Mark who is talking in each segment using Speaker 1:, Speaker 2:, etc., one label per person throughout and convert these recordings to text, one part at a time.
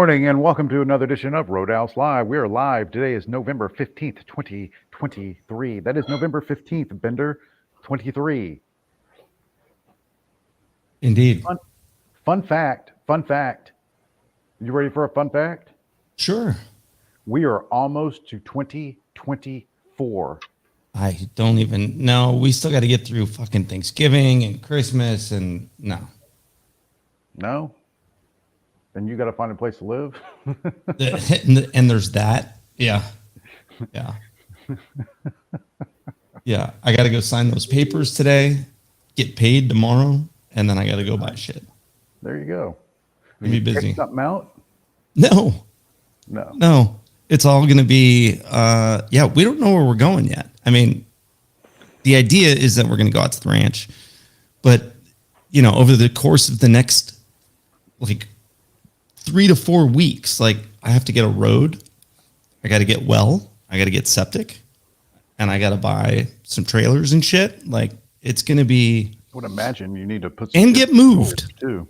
Speaker 1: morning and welcome to another edition of Roadhouse Live. We are live. Today is November 15th, 2023. That is November 15th, Bender 23.
Speaker 2: Indeed.
Speaker 1: Fun fact. You ready for a fun fact?
Speaker 2: Sure.
Speaker 1: We are almost to 2024.
Speaker 2: I don't even know. We still got to get through fucking Thanksgiving and Christmas and no.
Speaker 1: No? Then you got to find a place to live?
Speaker 2: And there's that. Yeah. Yeah. Yeah. I got to go sign those papers today, get paid tomorrow, and then I got to go buy shit.
Speaker 1: There you go.
Speaker 2: Be
Speaker 1: You
Speaker 2: busy.
Speaker 1: check something out?
Speaker 2: No. It's all going to be, we don't know where we're going yet. I mean, the idea is that we're going to go out to the ranch, but over the course of the next, 3 to 4 weeks, I have to get a road. I got to get well. I got to get septic, and I got to buy some trailers and shit. It's going to be.
Speaker 1: I would imagine you need to put some
Speaker 2: and get moved
Speaker 1: too.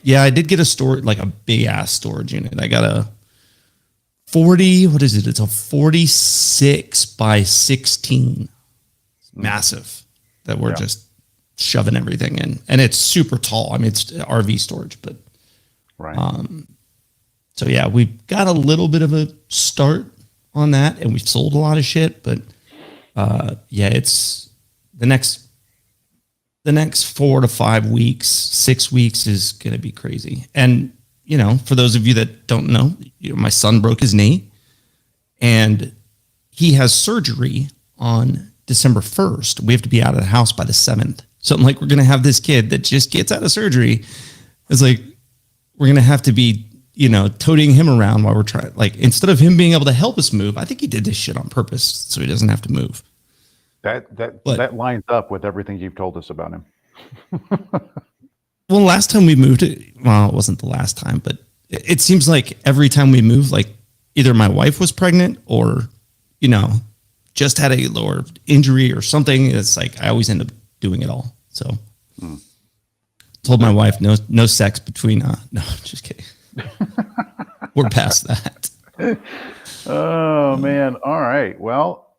Speaker 2: Yeah, I did get a storage, a big ass storage unit. I got a 40. What is it? It's a 46 by 16, massive. That we're just shoving everything in, and it's super tall. I mean, it's RV storage, but.
Speaker 1: Right.
Speaker 2: So yeah, we've got a little bit of a start on that, and we've sold a lot of shit, but it's the next 4 to 5 weeks, 6 weeks is going to be crazy. And, for those of you that don't know, my son broke his knee and he has surgery on December 1st. We have to be out of the house by the 7th. So I'm we're going to have this kid that just gets out of surgery. It's we're going to have to be, toting him around while we're trying, instead of him being able to help us move. I think he did this shit on purpose so he doesn't have to move.
Speaker 1: That lines up with everything you've told us about him.
Speaker 2: Well, last time we moved, it wasn't the last time, but it seems like every time we move, either my wife was pregnant or, just had a lower injury or something. It's I always end up doing it all. So told my wife no sex between no, just kidding. We're past that.
Speaker 1: Oh man. All right. Well,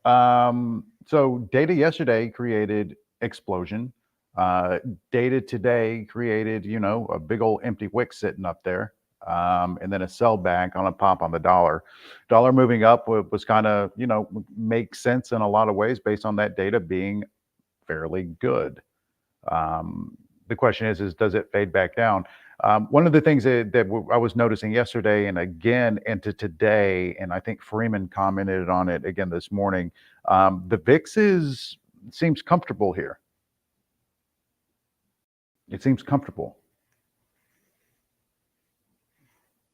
Speaker 1: so data yesterday created explosion. Data today created, a big old empty wick sitting up there. And then a sell back on a pop on the dollar. Dollar moving up was kind of, makes sense in a lot of ways based on that data being fairly good. The question is does it fade back down? One of the things that I was noticing yesterday and again into today, and I think Freeman commented on it again this morning, the VIX seems comfortable here. It seems comfortable.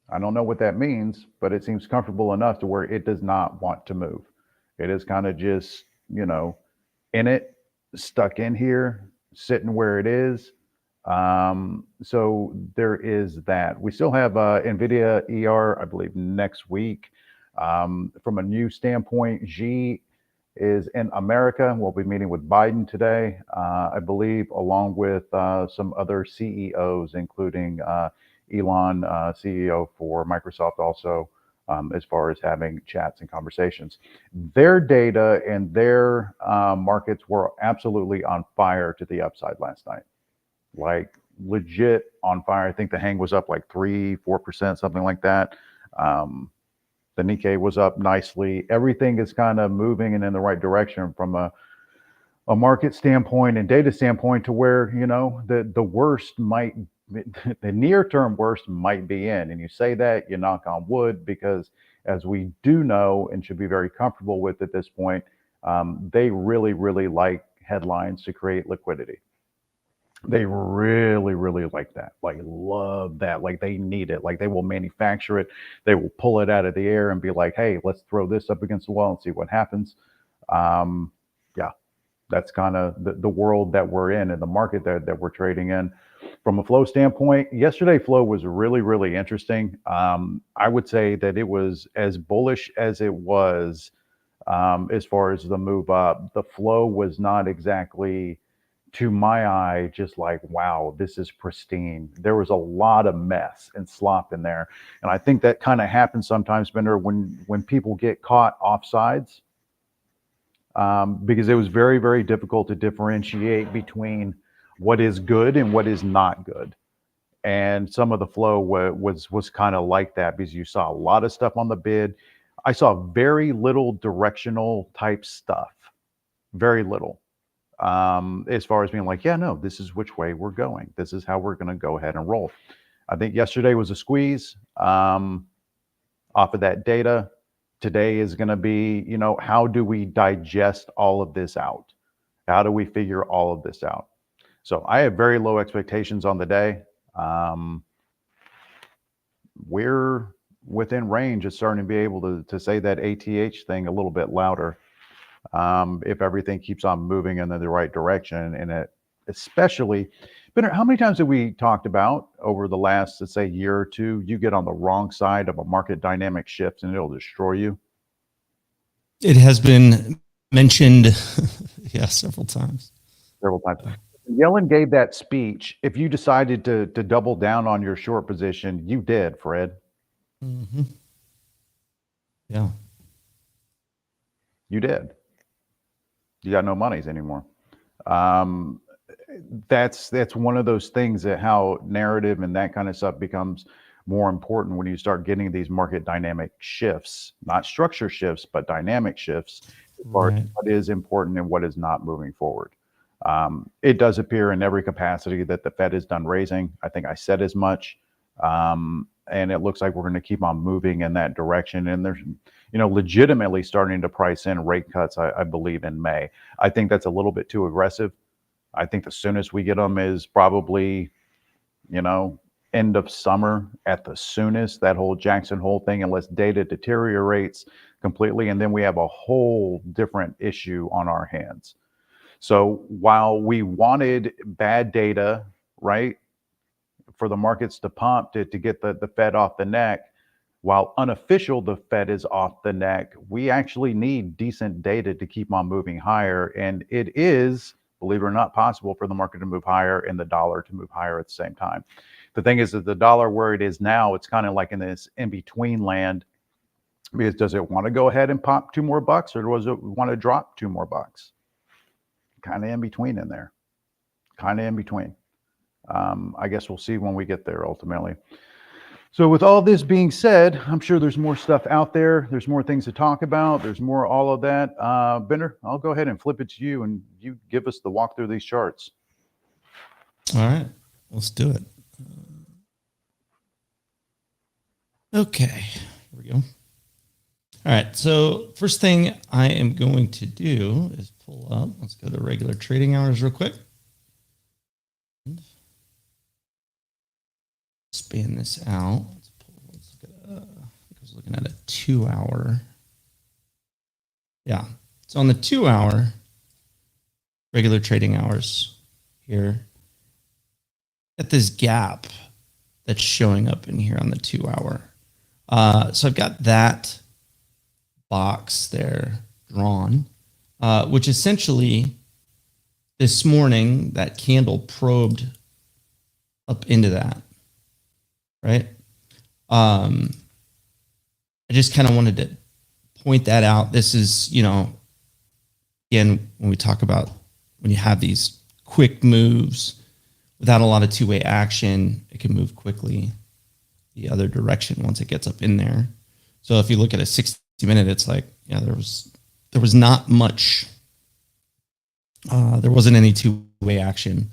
Speaker 1: I don't know what that means, but it seems comfortable enough to where it does not want to move. It is kind of just, in it, stuck in here, sitting where it is. So there is that. We still have NVIDIA ER, I believe, next week. From a news standpoint, Xi is in America. We'll be meeting with Biden today, I believe, along with some other CEOs, including Elon, CEO for Microsoft, also as far as having chats and conversations. Their data and their markets were absolutely on fire to the upside last night. Legit on fire. I think the hang was up 3-4%, something like that. The Nikkei was up nicely. Everything is kind of moving and in the right direction from a market standpoint and data standpoint to where, the worst might, the near term worst might be in. And you say that, you knock on wood, because as we do know and should be very comfortable with at this point, they really, really like headlines to create liquidity. They really, really like that. Love that. They need it. They will manufacture it. They will pull it out of the air and be like, hey, let's throw this up against the wall and see what happens. That's kind of the world that we're in and the market that we're trading in. From a flow standpoint, yesterday flow was really, really interesting. I would say that it was as bullish as it was as far as the move up. The flow was not exactly to my eye, just like, wow, this is pristine. There was a lot of mess and slop in there. And I think that kind of happens sometimes, Bender, when people get caught offsides, because it was very, very difficult to differentiate between what is good and what is not good. And some of the flow was kind of like that because you saw a lot of stuff on the bid. I saw very little directional type stuff, very little, as far as being like, yeah, no, this is which way we're going. This is how we're going to go ahead and roll. I think yesterday was a squeeze off of that data. Today is going to be, how do we digest all of this out? How do we figure all of this out? So I have very low expectations on the day. We're within range of starting to be able to say that ATH thing a little bit louder, if everything keeps on moving in the right direction. And it, especially, Benner, how many times have we talked about over the last, let's say, year or two, you get on the wrong side of a market dynamic shift and it'll destroy you?
Speaker 2: It has been mentioned, yeah, several times.
Speaker 1: Several times. Yellen gave that speech. If you decided to double down on your short position, you did, Fred.
Speaker 2: Mm-hmm. Yeah.
Speaker 1: You did. You got no monies anymore. That's one of those things that how narrative and that kind of stuff becomes more important when you start getting these market dynamic shifts, not structure shifts, but dynamic shifts, as far as what is important and what is not moving forward. It does appear in every capacity that the Fed is done raising. I think I said as much. And it looks like we're going to keep on moving in that direction. And there's, legitimately starting to price in rate cuts, I believe, in May. I think that's a little bit too aggressive. I think the soonest we get them is probably, end of summer at the soonest, that whole Jackson Hole thing, unless data deteriorates completely. And then we have a whole different issue on our hands. So while we wanted bad data, right, for the markets to pump to get the Fed off the neck, while unofficial, the Fed is off the neck, we actually need decent data to keep on moving higher. And it is, believe it or not, possible for the market to move higher and the dollar to move higher at the same time. The thing is that the dollar, where it is now, it's kind of like in this in-between land, because does it want to go ahead and pop $2 more, or does it want to drop $2 more? Kind of in between in there, kind of in between. I guess we'll see when we get there ultimately. So with all this being said, I'm sure there's more stuff out there. There's more things to talk about. There's more all of that. Bender, I'll go ahead and flip it to you and you give us the walk through these charts.
Speaker 2: All right, let's do it. Okay, here we go. All right, so first thing I am going to do is pull up. Let's go to regular trading hours real quick. Span this out. Let's look at I think I was looking at a 2 hour. Yeah, so on the 2 hour regular trading hours here, at this gap that's showing up in here on the 2 hour. So I've got that box there drawn, which essentially this morning that candle probed up into that, right? I just kind of wanted to point that out. This is, again, when we talk about when you have these quick moves without a lot of two-way action, it can move quickly the other direction once it gets up in there. So if you look at a 60-minute, it's like, there was not much. There wasn't any two-way action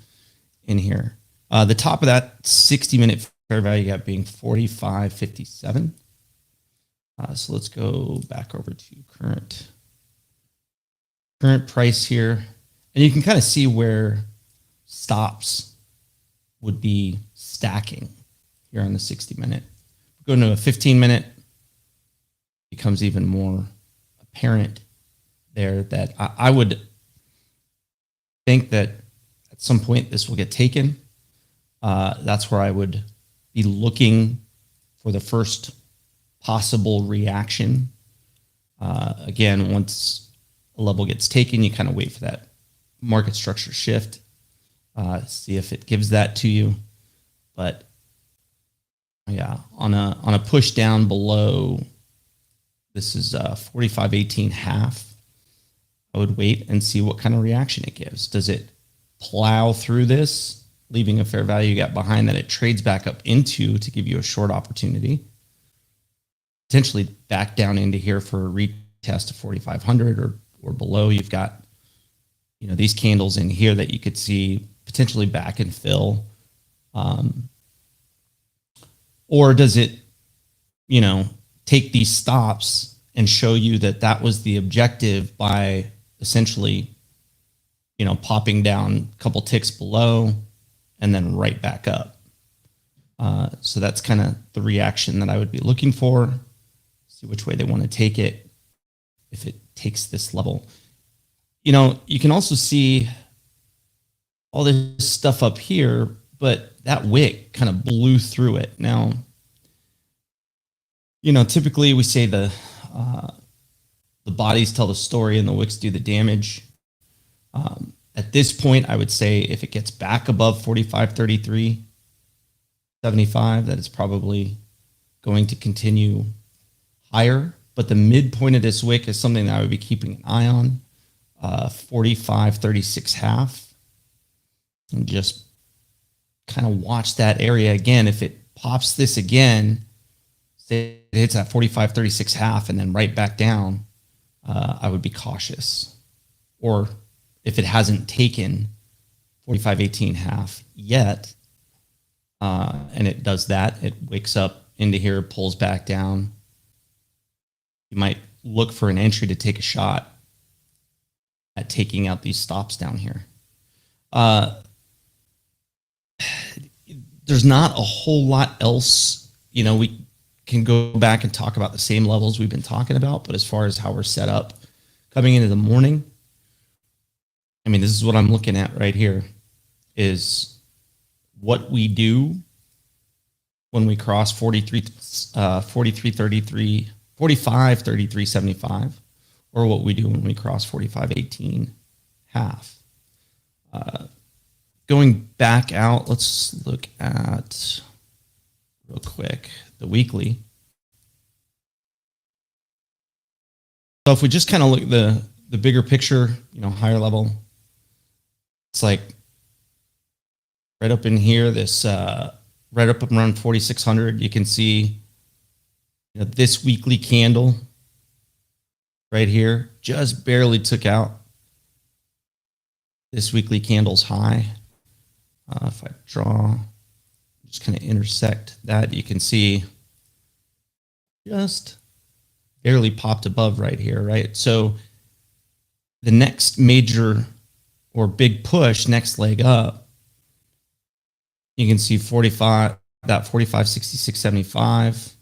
Speaker 2: in here. The top of that 60-minute fair value gap being 45.57. So let's go back over to current price here, and you can kind of see where stops would be stacking here on the 60-minute. Go to a 15-minute, becomes even more apparent there that I would think that at some point this will get taken. That's where I would be looking for the first possible reaction. Again, once a level gets taken, you kind of wait for that market structure shift. See if it gives that to you. But yeah, on a push down below, this is 45.18 half. I would wait and see what kind of reaction it gives. Does it plow through this, leaving a fair value gap behind that it trades back up into to give you a short opportunity? Potentially back down into here for a retest of 4,500 or below. You've got, these candles in here that you could see potentially back and fill. Or does it, take these stops and show you that that was the objective by essentially, popping down a couple ticks below and then right back up. So that's kind of the reaction that I would be looking for. See which way they want to take it. If it takes this level, you can also see all this stuff up here, but that wick kind of blew through it. Now, typically we say the bodies tell the story and the wicks do the damage. At this point, I would say if it gets back above 45.33.75, that it's probably going to continue higher. But the midpoint of this wick is something that I would be keeping an eye on. 45.36 half, and just kind of watch that area again. If it pops this again, say it hits at 45.36 half and then right back down, I would be cautious. Or if it hasn't taken 45.18 half yet, and it does that, it wakes up into here, pulls back down, you might look for an entry to take a shot at taking out these stops down here. There's not a whole lot else. We can go back and talk about the same levels we've been talking about, but as far as how we're set up coming into the morning, this is what I'm looking at right here, is what we do when we cross 45.33.75, or what we do when we cross 45.18 half. Going back out, let's look at real quick the weekly. So if we just kind of look at the bigger picture, higher level, it's like right up in here, this right up around 4,600, you can see this weekly candle right here just barely took out this weekly candle's high. If I draw, just kind of intersect that, you can see just barely popped above right here, right? So the next major or big push, next leg up, you can see 45, that 45.66.75,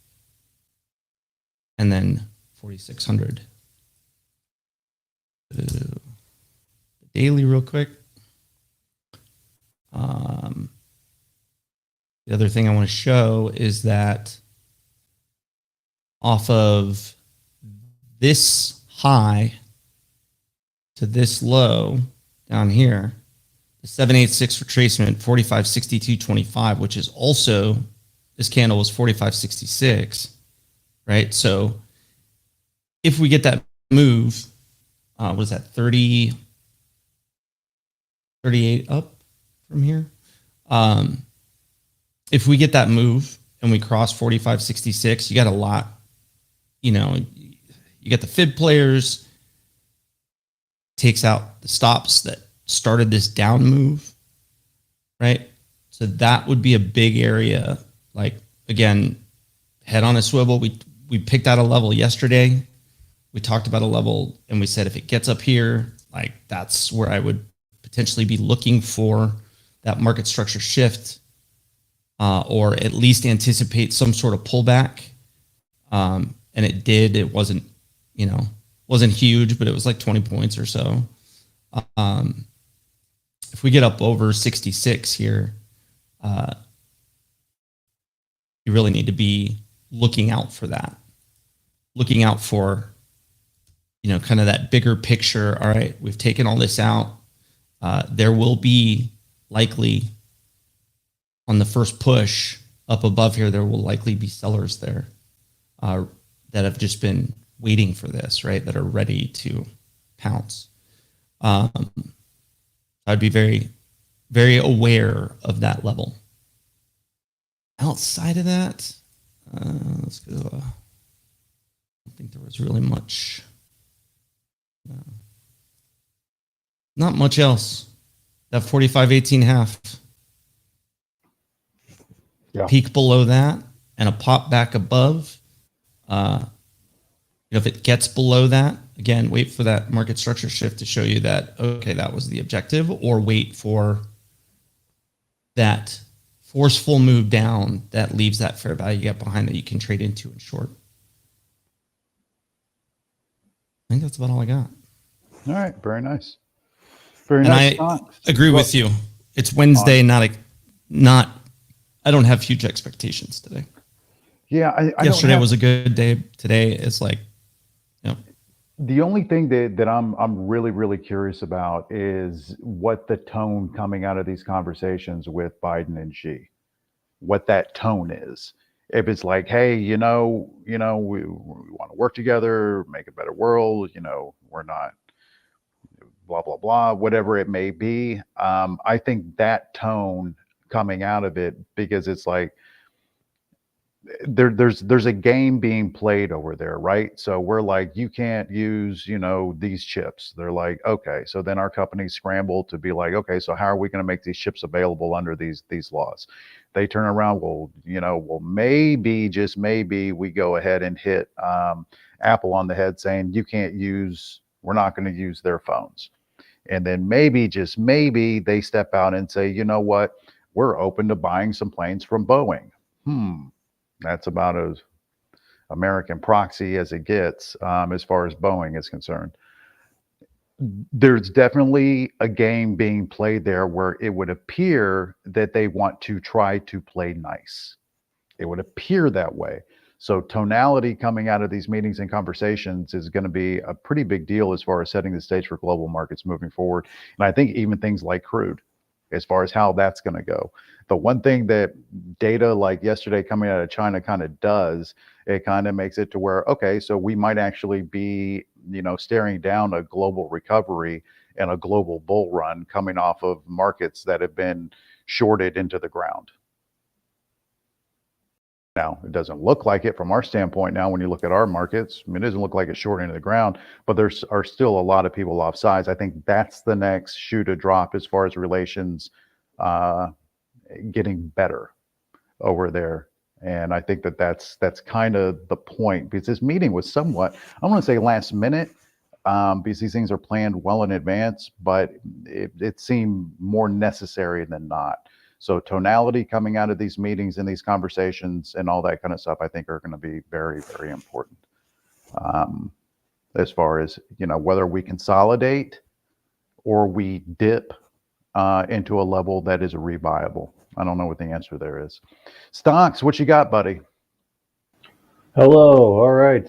Speaker 2: and then 4,600. Daily real quick. The other thing I want to show is that off of this high to this low down here, the 786 retracement, 45.62.25, which is also, this candle was 45.66, right? So if we get that move, what is that, 38 up from here? If we get that move and we cross 45.66, you got a lot, you got the fib players, takes out the stops that started this down move, right? So that would be a big area. Like, again, head on a swivel. We picked out a level yesterday. We talked about a level and we said if it gets up here, like that's where I would potentially be looking for that market structure shift, or at least anticipate some sort of pullback. And it did. It wasn't, wasn't huge, but it was like 20 points or so. If we get up over 66 here, you really need to be looking out for that. Looking out for, kind of that bigger picture. All right, we've taken all this out. There will be likely on the first push up above here, there will likely be sellers there that have just been waiting for this, right? That are ready to pounce. I'd be very, very aware of that level. Outside of that, let's go. I don't think there was really much. Not much else. That 45.18.5.
Speaker 1: Yeah.
Speaker 2: Peak below that and a pop back above. If it gets below that, again, wait for that market structure shift to show you that, okay, that was the objective, or wait for that forceful move down that leaves that fair value gap behind that you can trade into and short. I think that's about all I got.
Speaker 1: All right. Very nice. Very
Speaker 2: and
Speaker 1: nice.
Speaker 2: I agree with you. It's Wednesday, not. I don't have huge expectations today.
Speaker 1: Yeah,
Speaker 2: yesterday was a good day. Today it's like,
Speaker 1: the only thing that I'm really, really curious about is what the tone coming out of these conversations with Biden and Xi, what that tone is. If it's like, hey, we want to work together, make a better world, we're not blah, blah, blah, whatever it may be. I think that tone coming out of it, because it's like, there's a game being played over there, right? So we're like, you can't use these chips. They're like, okay. So then our companies scramble to be like, okay, so how are we going to make these chips available under these laws? They turn around, well, maybe, just maybe, we go ahead and hit Apple on the head saying we're not going to use their phones. And then maybe, just maybe, they step out and say, you know what, we're open to buying some planes from Boeing. That's about as American proxy as it gets, as far as Boeing is concerned. There's definitely a game being played there where it would appear that they want to try to play nice. It would appear that way. So tonality coming out of these meetings and conversations is going to be a pretty big deal as far as setting the stage for global markets moving forward. And I think even things like crude, as far as how that's going to go. The one thing that data like yesterday coming out of China kind of does, it kind of makes it to where, okay, so we might actually be, staring down a global recovery and a global bull run coming off of markets that have been shorted into the ground. Now, it doesn't look like it from our standpoint now when you look at our markets. I mean, it doesn't look like it's short into the ground, but there are still a lot of people off sides. I think that's the next shoe to drop as far as relations getting better over there. And I think that's kind of the point, because this meeting was somewhat, I want to say last minute, because these things are planned well in advance, but it seemed more necessary than not. So tonality coming out of these meetings and these conversations and all that kind of stuff, I think are going to be very, very important. As far as, whether we consolidate or we dip into a level that is reviable. I don't know what the answer there is. Stonks, what you got, buddy?
Speaker 3: Hello. All right.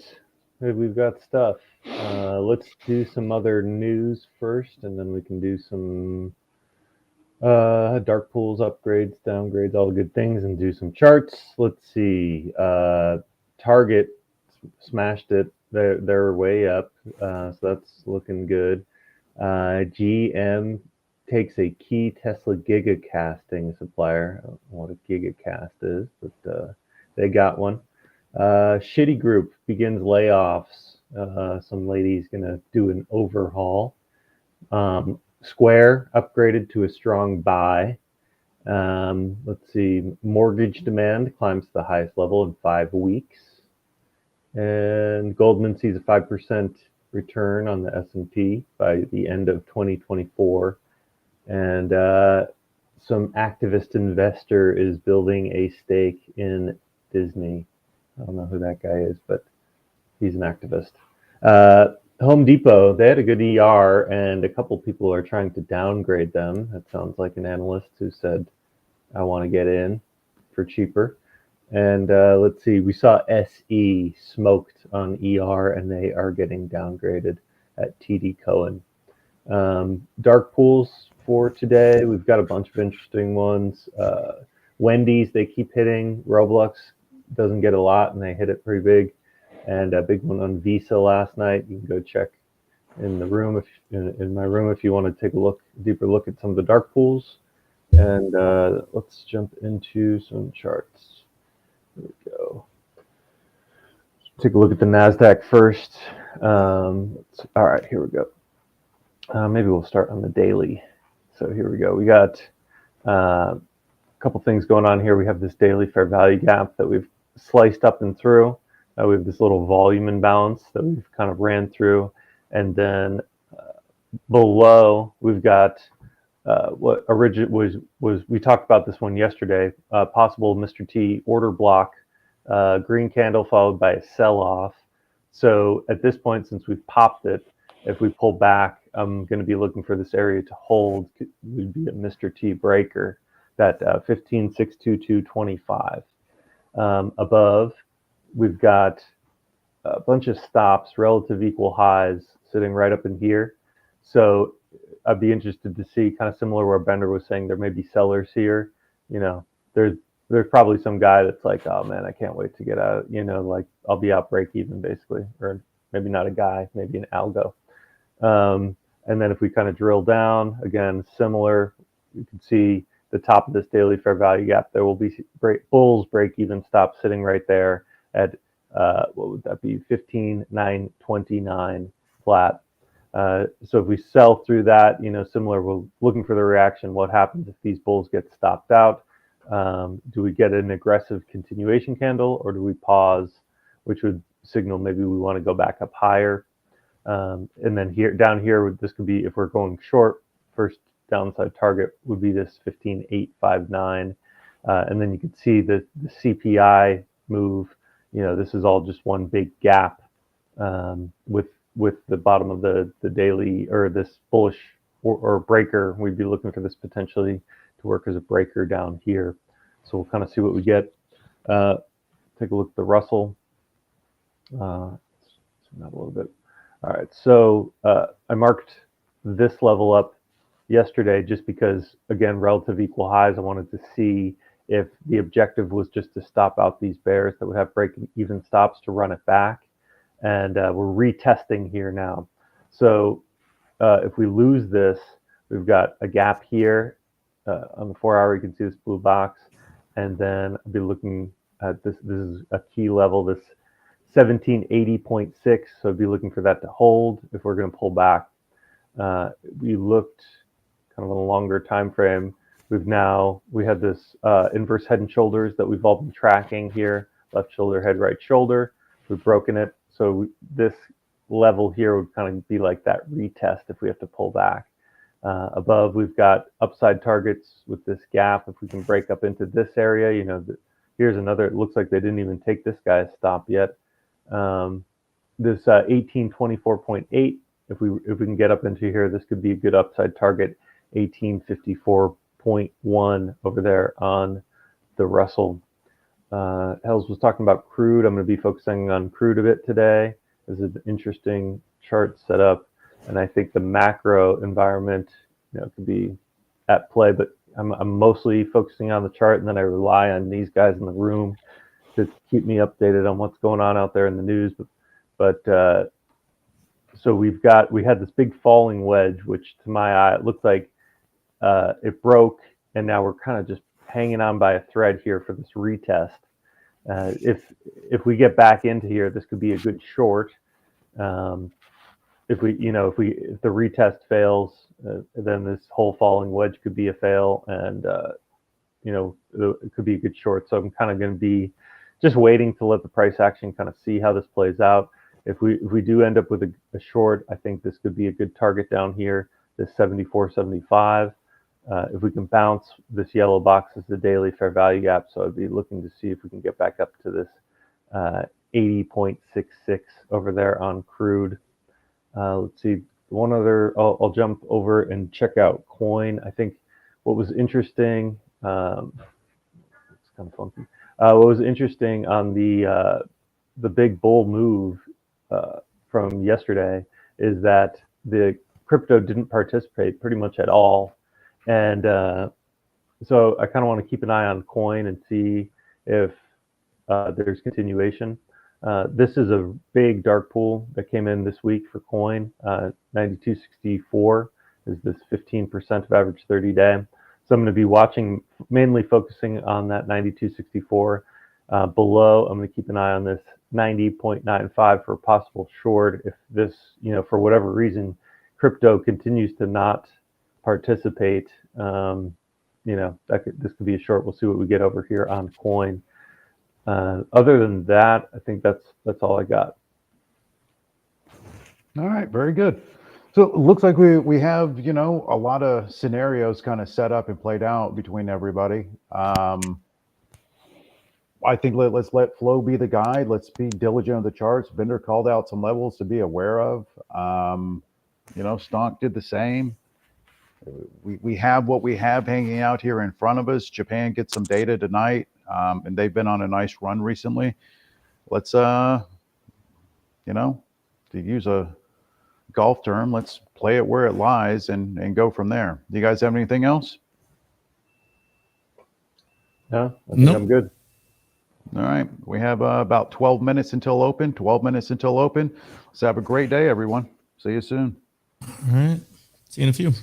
Speaker 3: We've got stuff. Let's do some other news first, and then we can do some dark pools, upgrades, downgrades, all the good things, and do some charts. Let's see. Target smashed it. They're way up, so that's looking good. GM takes a key Tesla gigacasting supplier. I don't know what a gigacast is, but they got one. Shitty Group begins layoffs. Some lady's gonna do an overhaul. Square upgraded to a strong buy. Let's see. Mortgage demand climbs to the highest level in 5 weeks. And Goldman sees a 5% return on the S&P by the end of 2024. And some activist investor is building a stake in Disney. I don't know who that guy is, but he's an activist. Home Depot, they had a good ER, and a couple people are trying to downgrade them. That sounds like an analyst who said, I want to get in for cheaper. And let's see, we saw SE smoked on ER, and they are getting downgraded at TD Cohen. Dark pools, for today. We've got a bunch of interesting ones. Wendy's, they keep hitting. Roblox doesn't get a lot, and they hit it pretty big. And a big one on Visa last night. You can go check in the room, in my room, if you want to take a deeper look at some of the dark pools. And let's jump into some charts. Here we go. Take a look at the NASDAQ first. All right, here we go. Maybe we'll start on the daily. So here we go. We got a couple things going on here. We have this daily fair value gap that we've sliced up and through. We have this little volume imbalance that we've kind of ran through. And then below, we've got what was we talked about this one yesterday, possible Mr. T order block, green candle followed by a sell-off. So at this point, since we've popped it, if we pull back, I'm going to be looking for this area to hold. Would be a Mr. T breaker, that 15,622.25. Above, we've got a bunch of stops, relative equal highs sitting right up in here. So I'd be interested to see, kind of similar where Bender was saying there may be sellers here. You know, there's probably some guy that's like, oh man, I can't wait to get out. You know, like I'll be out break even basically, or maybe not a guy, maybe an algo. And then if we kind of drill down, again, similar, you can see the top of this daily fair value gap. There will be bulls break even stop sitting right there at what would that be? 15,929 flat. So if we sell through that, you know, similar, we're looking for the reaction. What happens if these bulls get stopped out? Do we get an aggressive continuation candle, or do we pause, which would signal maybe we want to go back up higher? And then here, down here, this could be, if we're going short, first downside target would be this 15,859. And then you can see the CPI move. You know, this is all just one big gap with the bottom of the daily, or this bullish or breaker. We'd be looking for this potentially to work as a breaker down here. So we'll kind of see what we get. Take a look at the Russell. Zoom out a little bit. All right, so I marked this level up yesterday just because, again, relative equal highs. I wanted to see if the objective was just to stop out these bears that would have break even stops to run it back. And we're retesting here now. So if we lose this, we've got a gap here. On the 4 hour, you can see this blue box. And then I'll be looking at this. This is a key level, this 1780.6. So I'd be looking for that to hold if we're going to pull back. We looked kind of on a longer time frame. We had this inverse head and shoulders that we've all been tracking here. Left shoulder, head, right shoulder. We've broken it. So this level here would kind of be like that retest if we have to pull back. Above, we've got upside targets with this gap. If we can break up into this area, you know, here's another. It looks like they didn't even take this guy's stop yet. This 1824.8. If we can get up into here, this could be a good upside target. 1854.1 over there on the Russell. Hells was talking about crude. I'm going to be focusing on crude a bit today. This is an interesting chart set up, and I think the macro environment, you know, could be at play. But I'm mostly focusing on the chart, and then I rely on these guys in the room to keep me updated on what's going on out there in the news. But so we had this big falling wedge, which to my eye it looked like it broke, and now we're kind of just hanging on by a thread here for this retest. If we get back into here, this could be a good short. If the retest fails, then this whole falling wedge could be a fail, and it could be a good short. So I'm kind of going to be just waiting to let the price action kind of see how this plays out. If we do end up with a short, I think this could be a good target down here, this 74.75. If we can bounce, this yellow box is the daily fair value gap, so I'd be looking to see if we can get back up to this 80.66 over there on crude. Let's see, one other, I'll jump over and check out coin. I think what was interesting, it's kind of funky. What was interesting on the big bull move from yesterday is that the crypto didn't participate pretty much at all. And so I kind of want to keep an eye on coin and see if there's continuation. This is a big dark pool that came in this week for coin. 9264 is this 15% of average 30-day. So I'm going to be watching, mainly focusing on that 9264. Below, I'm going to keep an eye on this 90.95 for a possible short. If this, for whatever reason, crypto continues to not participate, this could be a short. We'll see what we get over here on coin. Other than that, I think that's all I got.
Speaker 1: All right, very good. So it looks like we have, a lot of scenarios kind of set up and played out between everybody. I think let's let flow be the guide. Let's be diligent on the charts. Bender called out some levels to be aware of. Stonk did the same. We have what we have hanging out here in front of us. Japan gets some data tonight, and they've been on a nice run recently. Let's, to use a golf term, let's play it where it lies and go from there. Do you guys have anything else?
Speaker 3: No, I think
Speaker 2: Nope.
Speaker 3: I'm good.
Speaker 1: All right. We have about 12 minutes until open. 12 minutes until open. Let's have a great day, everyone. See you soon.
Speaker 2: All right. See you in a few.